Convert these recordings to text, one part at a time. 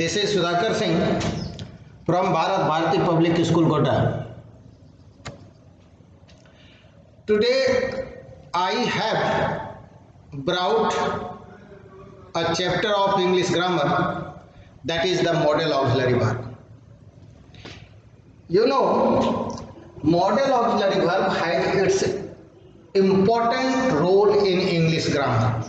This is Sudhakar Singh from Bharat Bharati Public School, Kota. Today I have brought a chapter of English grammar, that is the modal auxiliary verb. You know, modal auxiliary verb has its important role in English grammar.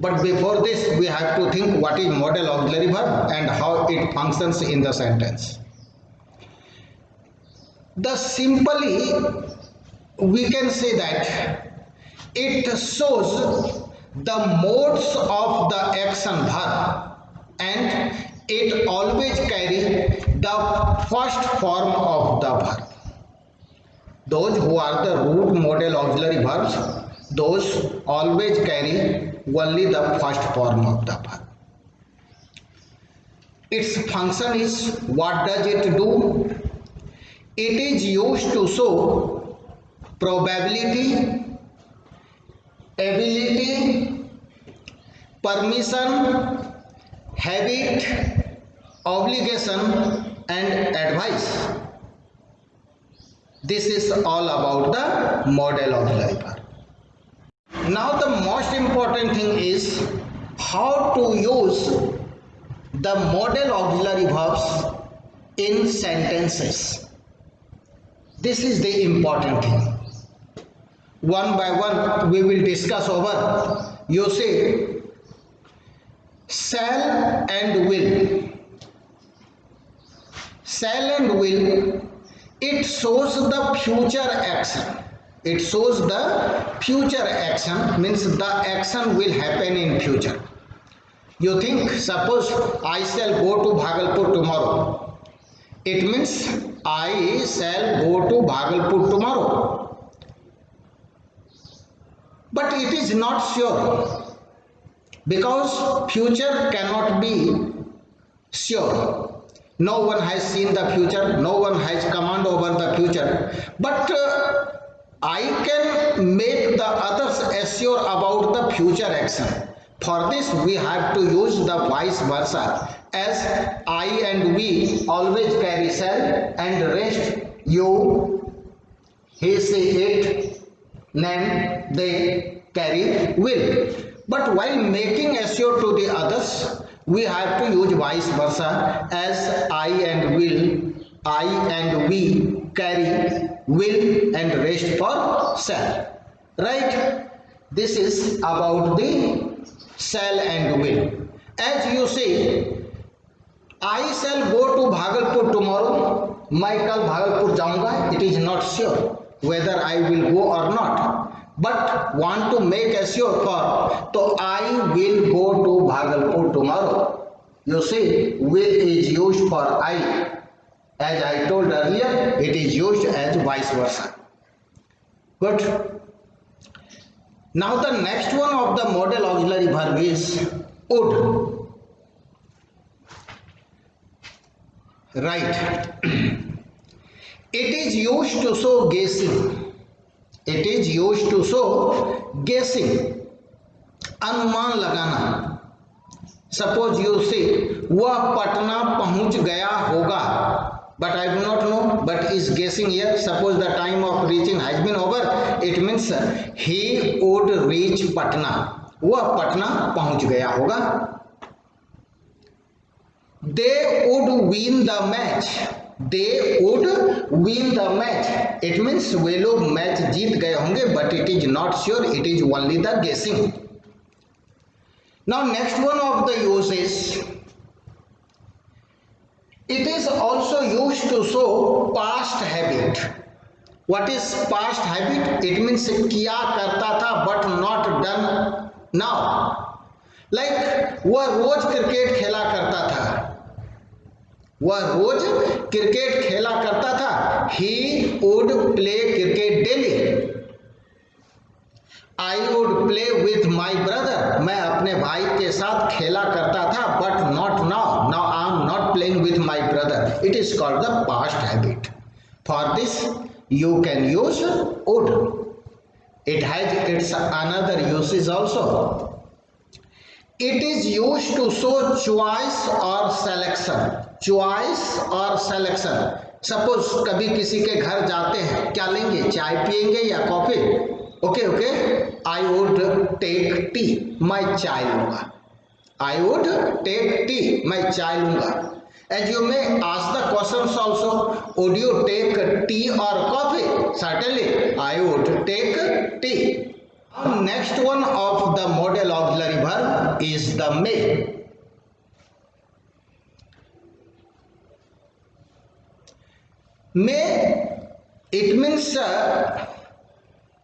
But before this, we have to think what is modal auxiliary verb and how it functions in the sentence. Simply, we can say that it shows the modes of the action verb and it always carry the first form of the verb. Those who are the root modal auxiliary verbs, those always carry only the first form of the verb. Its function is, what does it do? It is used to show probability, ability, permission, habit, obligation and advice. This is all about the modal auxiliary verb. Now the most important thing is how to use the modal auxiliary verbs in sentences. This is the important thing. One by one we will discuss over. You see, shall and will. Shall and will, it shows the future action. It shows the future action, means the action will happen in future. You think, suppose I shall go to Bhagalpur tomorrow. It means I shall go to Bhagalpur tomorrow. But it is not sure, because future cannot be sure. No one has seen the future, no one has command over the future. But I can make the others assure about the future action. For this we have to use the vice versa, as I and we always carry shall and rest you, he, she, it, name, they carry will. But while making assure to the others, we have to use vice versa, as I and we carry will and rest for shall. Right? This is about the shall and will. As you say, I shall go to Bhagalpur tomorrow. मैं कल भागलपुर जाऊंगा. It is not sure whether I will go or not. But want to make assure for, so I will go to Bhagalpur tomorrow. You see, will is used for I. As I told earlier, it is used as vice versa. Good. Now the next one of the modal auxiliary verb is would. Right. It is used to show guessing. It is used to show guessing. अनुमान लगाना. Suppose you say, वह पटना पहुंच गया होगा. But I do not know, but is guessing here. Suppose the time of reaching has been over, it means he would reach Patna. वह पटना पहुंच गया होगा. They would win the match. They would win the match. It means वे लोग match जीत गए होंगे, but it is not sure. It is only the guessing. Now next one of the uses. It is also used to show past habit. What is past habit? It means किया करता था but not done now. Like वह रोज cricket खेला करता था. वह रोज cricket खेला करता था. He would play cricket daily. I would play with my brother. मैं अपने भाई के साथ खेला करता था, but not now. Now I am not playing with my brother. It is called the past habit. For this, you can use would. It has its another uses also. It is used to show choice or selection. Choice or selection. Suppose कभी किसी के घर जाते हैं, क्या लेंगे, चाय पियेंगे या coffee? Okay okay, I would take tea, मैं चाय लूंगा. आई वुड टेक टी, मैं चाय लूंगा. As you may ask the questions also, would you take tea or coffee? Certainly, I would take tea. Next one of the modal auxiliary verb is the may. May, it means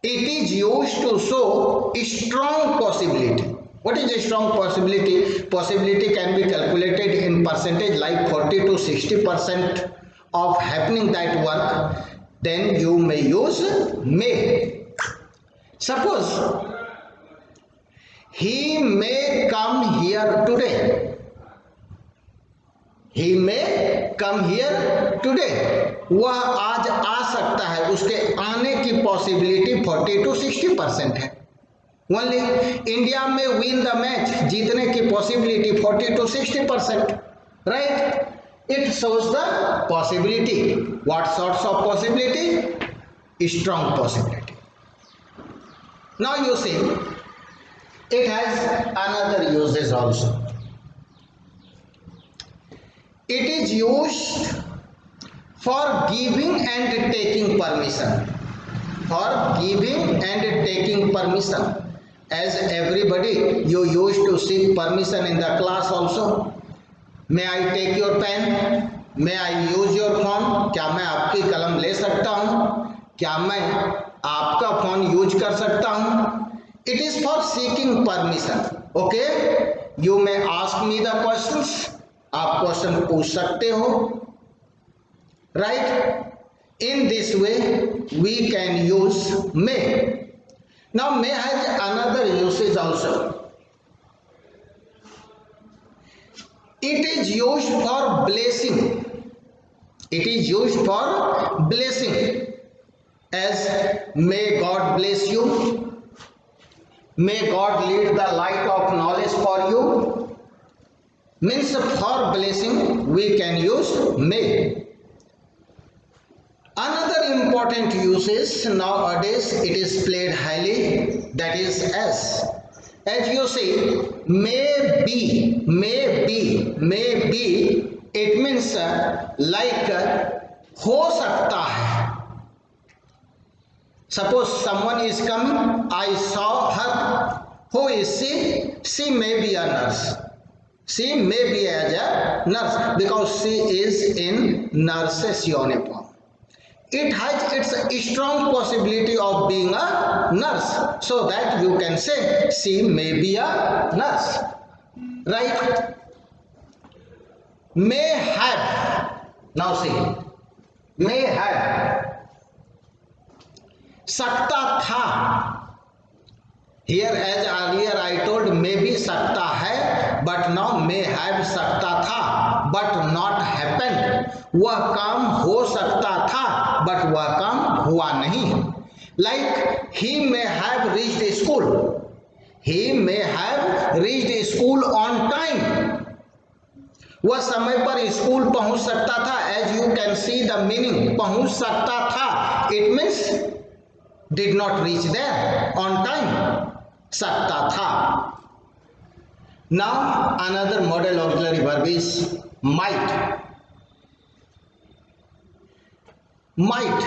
it is used to show strong possibility. What is a strong possibility? Possibility can be calculated in percentage like 40 to 60% of happening that work. Then you may use may. Suppose he may come here today. He may come here today. वह आज आ सकता है, उसके आने की possibility 40 to 60% है. Only India में win the match, जीतने की possibility 40 to 60%. Right, it shows the possibility. What sorts of possibility? Strong possibility. Now you see it has another usages also. It is used for giving and taking permission. For giving and taking permission. As everybody, you used to seek permission in the class also. May I take your pen? May I use your phone? क्या मैं आपकी कलम ले सकता हूँ? क्या मैं आपका फोन यूज कर सकता हूँ? It is for seeking permission. Okay? You may ask me the questions. आप क्वेश्चन पूछ सकते हो. Right, in this way we can use may. Now may has another usage also. It is used for blessing. It is used for blessing. As may God bless you, may God lead the light of knowledge for you. Means for blessing we can use may. Another important usage nowadays, it is played highly, that is as. As you see, may be, may be, may be, it means like हो सकता है. Suppose someone is coming, I saw her. Who is she? She may be a nurse. She may be as a nurse because she is in nurse's uniform. It has its strong possibility of being a nurse, so that you can say she may be a nurse. Right? May have. Now see, may have. सकता था. Here as earlier I told maybe सकता है, but now may have सकता था, but not happened. वह काम हो सकता था, but वह काम हुआ नहीं. Like he may have reached school. He may have reached school on time. वह समय पर स्कूल पहुंच सकता था. As you can see the meaning, पहुंच सकता था, it means did not reach there on time. सकता था. Now another modal auxiliary verb is might. Might,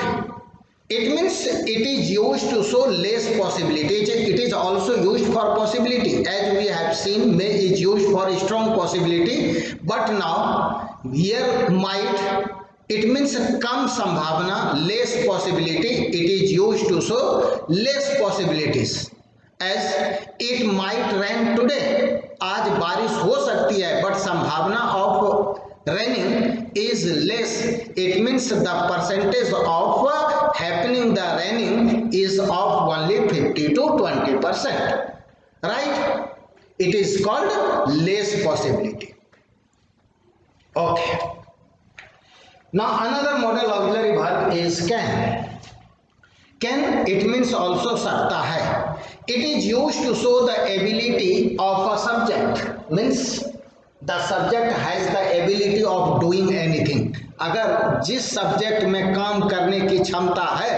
it means it is used to show less possibility. It is also used for possibility. As we have seen, may is used for strong possibility, but now here might, it means कम संभावना, less possibility. It is used to show less possibilities. As it might rain today. आज बारिश हो सकती है, but संभावना of raining is less. It means the percentage of happening the raining is of only 50 to 20%. Right? It is called less possibility. Okay. Now another modal auxiliary verb is can. Can it means also सकता है. It is used to show the ability of a subject. Means the subject has the ability of doing anything. अगर जिस subject में काम करने की क्षमता है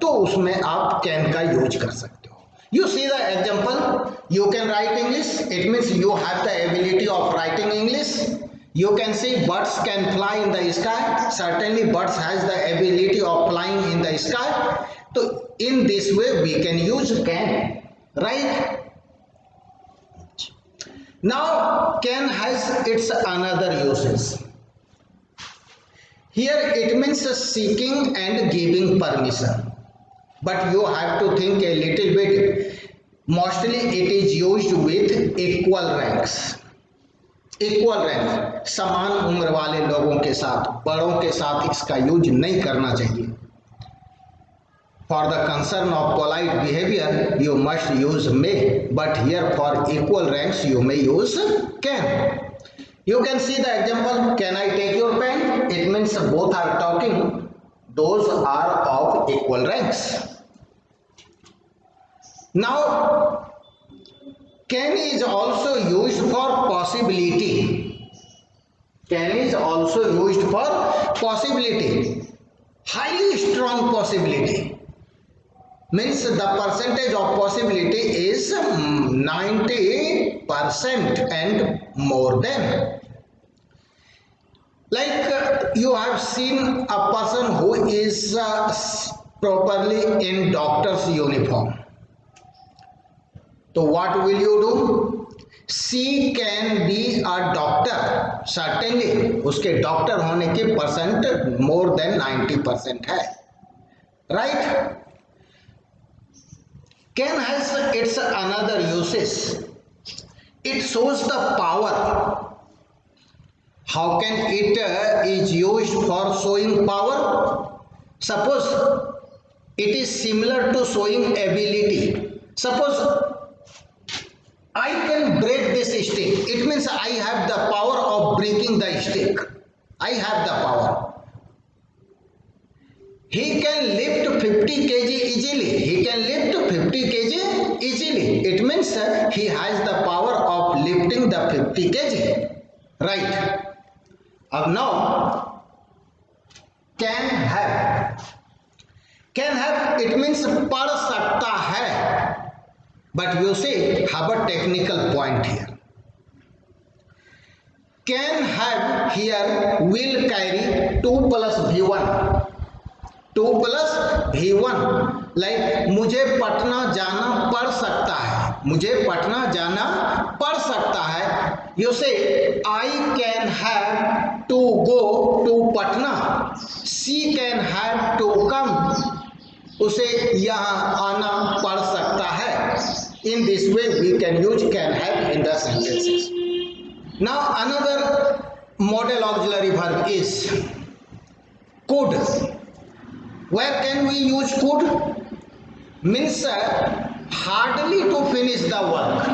तो उसमें आप can का यूज कर सकते हो. You see the example. You can write English. It means you have the ability of writing English. You can see birds can fly in the sky. Certainly birds has the ability of flying in the sky. So in this way we can use can, right? Now can has its another uses. Here it means seeking and giving permission. But you have to think a little bit. Mostly it is used with equal ranks. Equal rank, समान उम्र वाले लोगों के साथ, बड़ों के साथ इसका यूज नहीं करना चाहिए. For the concern of polite behaviour you must use may, but here for equal ranks you may use can. You can see the example. Can I take your pen? It means both are talking. Those are of equal ranks. Now, can is also used for possibility. Can is also used for possibility. Highly strong possibility. Means the percentage of possibility is 90% and more than. Like you have seen a person who is properly in doctor's uniform. So what will you do? She can be a doctor. Certainly उसके doctor होने के percent more than 90% है. Right? Can has its another uses. It shows the power. How can it is used for showing power? Suppose it is similar to showing ability. Suppose I can break this stick. It means I have the power of breaking the stick. I have the power. He can lift 50 kg easily. He can lift 50 kg easily. It means he has the power of lifting the 50 kg. Right. Now, can have. Can have, it means पढ़ सकता है. But you see, have a technical point here. Can have here will carry 2 plus V1. 2 plus V1. Like मुझे पटना जाना पड़ सकता है. मुझे पटना जाना पड़ सकता है. You say I can have to go to Patna. She can have to come. उसे यहाँ आना पड़ सकता है. In this way we can use can have in the sentences. Now another model auxiliary verb is could. Where can we use could? Means hardly to finish the work.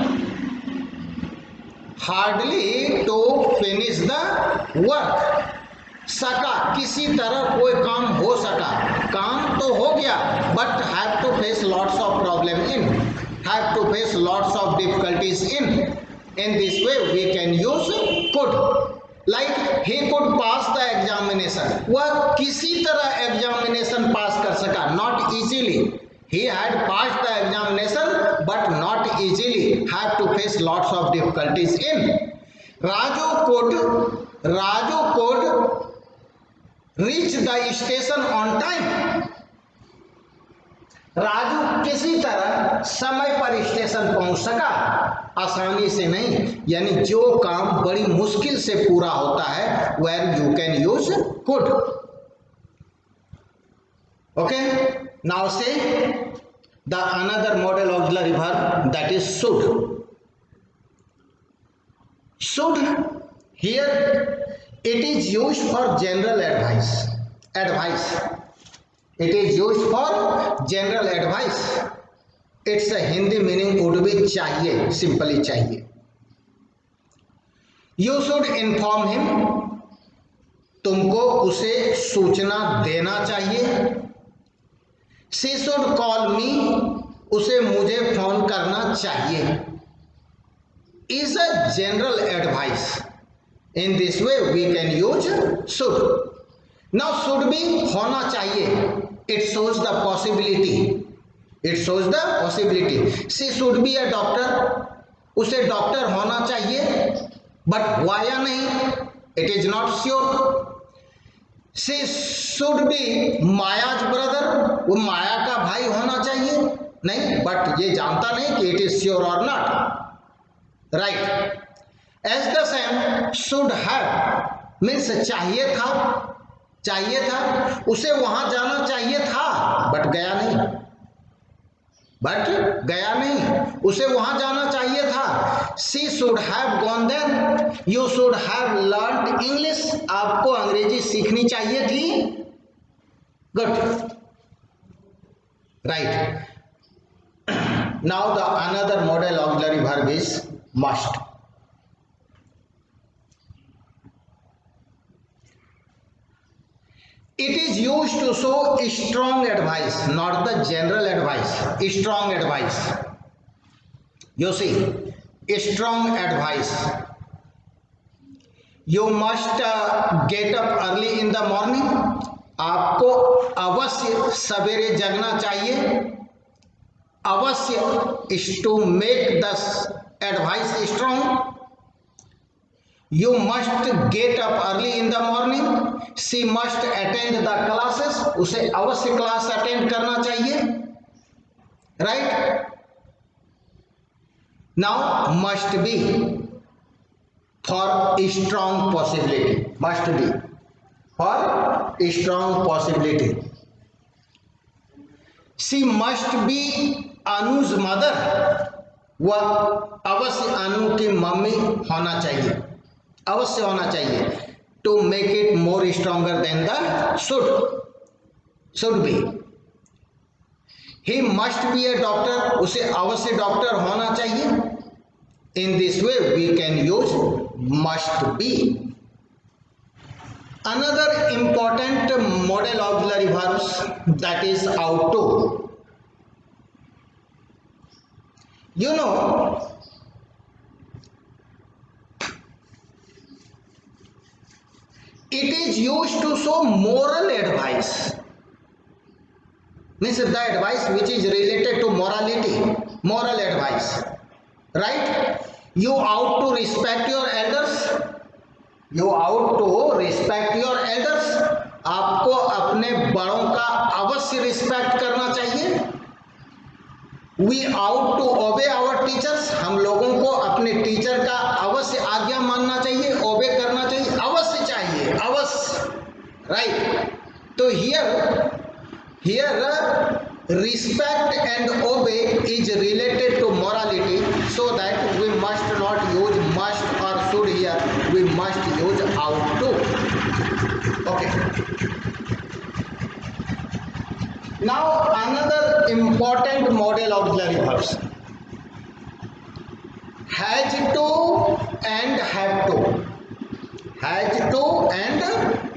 Hardly to finish the work. सका, किसी तरह कोई काम हो सका. काम तो हो गया, but have to face lots of problem in. Have to face lots of difficulties in. In this way we can use could. Like he could pass the examination. वह किसी तरह examination pass कर सका. Not easily. He had passed the examination but not easily. Have to face lots of difficulties in. Raju could reach the station on time. Raju किसी तरह समय पर station पहुंच सका. आसानी से नहीं. यानी जो काम बड़ी मुश्किल से पूरा होता है where you can use could. Okay. Now say the another model auxiliary verb, that is should. Should here it is used for general advice. It is used for general advice. Its Hindi meaning would be चाहिए, simply चाहिए. You should inform him. तुमको उसे सूचना देना चाहिए. She should call मी, उसे मुझे phone करना चाहिए, is a general advice. In this way we can use should. Now should भी होना चाहिए, it shows the possibility, it shows the possibility. She should be a doctor, उसे डॉक्टर होना चाहिए, बट हुआ या नहीं it is not sure. She should be Maya's brother, वो माया का भाई होना चाहिए, नहीं, बट ये जानता नहीं कि इट इज श्योर और not, right. As the same should have means चाहिए था, चाहिए था, उसे वहां जाना चाहिए था बट गया नहीं, बट गया नहीं, उसे वहां जाना चाहिए था। She should have gone there, you should have learned English, आपको अंग्रेजी सीखनी चाहिए थी, good, right. Now the another modal auxiliary verb is must. It is used to show strong advice, not the general advice. Strong advice. You see, strong advice. You must get up early in the morning. आपको अवश्य सवेरे जगना चाहिए, अवश्य is to make the advice strong. You must get up early in the morning. She must attend the classes. उसे अवश्य class attend करना चाहिए, right? Now must be for strong possibility. Must be for strong possibility. She must be Anu's mother. वह अवश्य अनु की mummy होना चाहिए, अवश्य होना चाहिए। To make it more stronger than the should be. He must be a doctor, उसे अवश्य डॉक्टर होना चाहिए। In this way we can use must be. Another important modal auxiliary verbs that is ought to. You know, it is used to show moral advice, means the advice which is related to morality, moral advice, right? You ought to respect your elders, you ought to respect your elders, आपको अपने बड़ों का अवश्य respect करना चाहिए। We ought to obey our teachers, हम लोगों को अपने टीचर का अवश्य आज्ञा मानना चाहिए, ओबे करना चाहिए, अवश्य चाहिए, अवश्य, राइट। तो here respect and obey is related to morality, so that we must not use must or should here, we must use ought to. Okay. Now another important model auxiliary verbs, has to and have to, has to and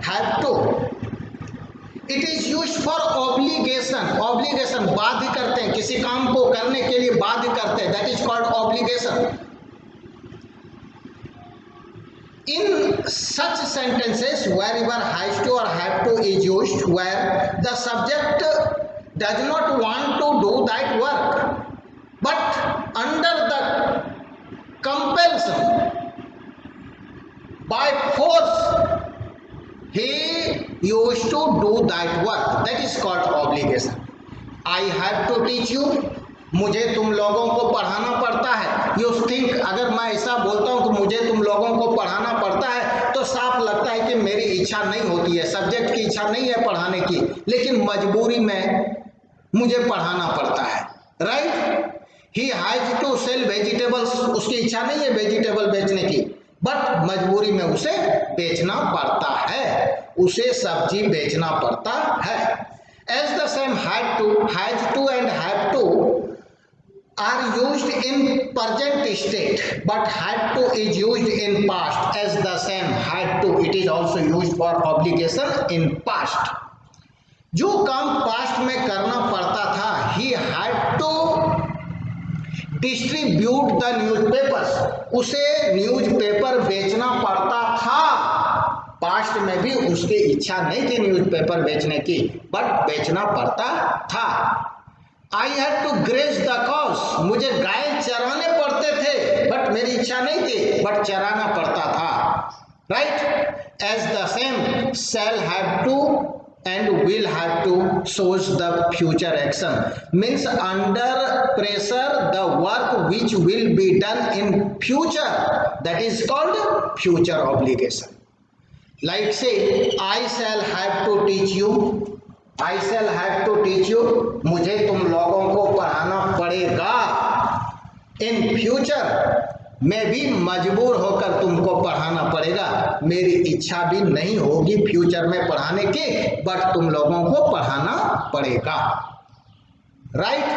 have to. It is used for obligation, obligation बाध्य करते हैं, किसी काम को करने के लिए बाध्य करते हैं, that is called obligation. In such sentences wherever has to or have to is used, where the subject does not want to do that work but under the compulsion, by force he used to do that work, that is called obligation. I have to teach you, मुझे तुम लोगों को पढ़ाना पड़ता है। You think, अगर मैं ऐसा बोलता हूँ कि मुझे तुम लोगों को पढ़ाना पड़ता है, तो साफ लगता है कि मेरी इच्छा नहीं होती है, सब्जेक्ट की इच्छा नहीं है पढ़ाने की, लेकिन मजबूरी में मुझे पढ़ाना पड़ता है, right. He has to sell vegetables, उसकी इच्छा नहीं है वेजिटेबल बेचने की, बट मजबूरी में उसे बेचना पड़ता है, उसे सब्जी बेचना पड़ता है। As the same had to, has to and have to are used in present state, but had to is used in past. As the same had to, it is also used for obligation in past. जो काम past में करना पड़ता था, he had to distribute the newspapers, उसे newspaper बेचना पड़ता था। पास्ट में भी उसकी इच्छा नहीं थी न्यूज़पेपर बेचने की, बट बेचना पड़ता था। I had to graze the cows, मुझे गाय चराने पड़ते थे, बट मेरी इच्छा नहीं थी, बट चराना पड़ता था। Right, as the same shall have to and will have to shows the future action, means under pressure the work which will be done in future, that is called future obligation. Like say I shall have to teach you, I shall have to teach you, मुझे तुम लोगों को पढ़ाना पड़ेगा। in future मैं भी मजबूर होकर तुमको पढ़ाना पड़ेगा, मेरी इच्छा भी नहीं होगी फ्यूचर में पढ़ाने की, बट तुम लोगों को पढ़ाना पड़ेगा। राइट,